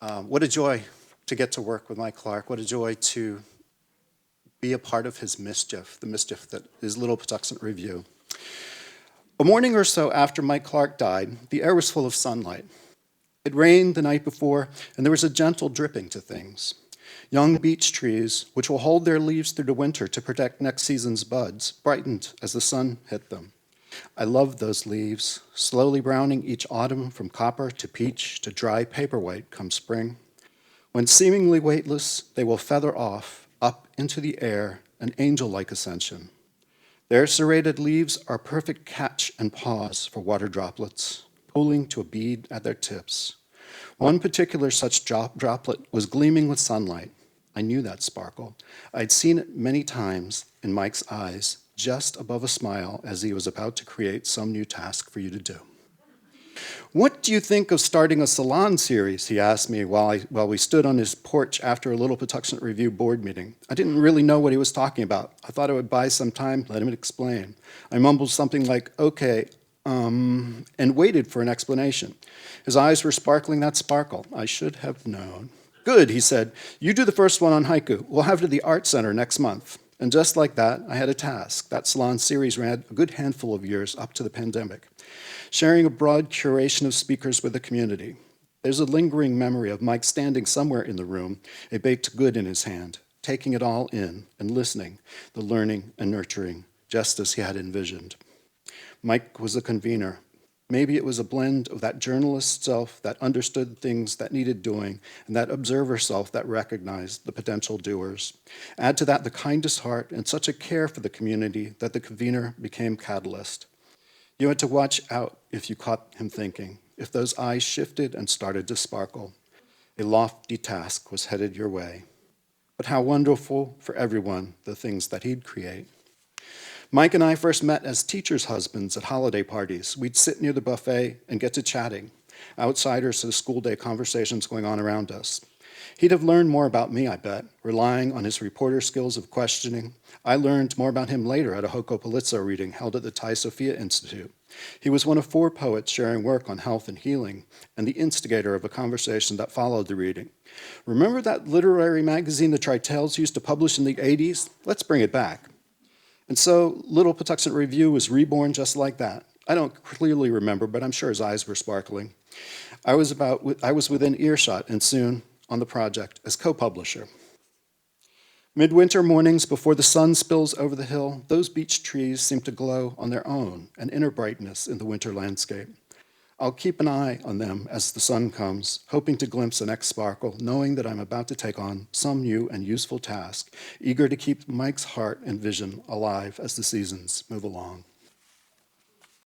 What a joy to get to work with Mike Clark. What a joy to be a part of his mischief, the mischief that is Little Patuxent Review. A morning or so after Mike Clark died, the air was full of sunlight. It rained the night before, and there was a gentle dripping to things. Young beech trees, which will hold their leaves through the winter to protect next season's buds, brightened as the sun hit them. I loved those leaves, slowly browning each autumn from copper to peach to dry paper white come spring. When seemingly weightless, they will feather off, up into the air, an angel-like ascension. Their serrated leaves are perfect catch and pause for water droplets, pooling to a bead at their tips. One particular such droplet was gleaming with sunlight. I knew that sparkle. I'd seen it many times in Mike's eyes, just above a smile as he was about to create some new task for you to do. "What do you think of starting a salon series?" he asked me while we stood on his porch after a Little Patuxent Review board meeting. I didn't really know what he was talking about. I thought I would buy some time, let him explain. I mumbled something like, "Okay, and waited for an explanation. His eyes were sparkling that sparkle. I should have known. "Good," he said. "You do the first one on haiku. We'll have it at the Art Center next month." And just like that, I had a task. That salon series ran a good handful of years up to the pandemic, sharing a broad curation of speakers with the community. There's a lingering memory of Mike standing somewhere in the room, a baked good in his hand, taking it all in and listening, the learning and nurturing, just as he had envisioned. Mike was a convener. Maybe it was a blend of that journalist self that understood things that needed doing and that observer self that recognized the potential doers. Add to that the kindest heart and such a care for the community that the convener became catalyst. You had to watch out if you caught him thinking, if those eyes shifted and started to sparkle. A lofty task was headed your way. But how wonderful for everyone the things that he'd create. Mike and I first met as teachers' husbands at holiday parties. We'd sit near the buffet and get to chatting, outsiders to the school day conversations going on around us. He'd have learned more about me, I bet, relying on his reporter skills of questioning. I learned more about him later at a Hoko Palizzo reading held at the Thai Sophia Institute. He was one of 4 poets sharing work on health and healing, and the instigator of a conversation that followed the reading. "Remember that literary magazine the Tritels used to publish in the 80s? Let's bring it back." And so Little Patuxent Review was reborn just like that. I don't clearly remember, but I'm sure his eyes were sparkling. I was within earshot and soon on the project as co-publisher. Midwinter mornings before the sun spills over the hill, those beech trees seem to glow on their own, an inner brightness in the winter landscape. I'll keep an eye on them as the sun comes, hoping to glimpse the next sparkle, knowing that I'm about to take on some new and useful task, eager to keep Mike's heart and vision alive as the seasons move along.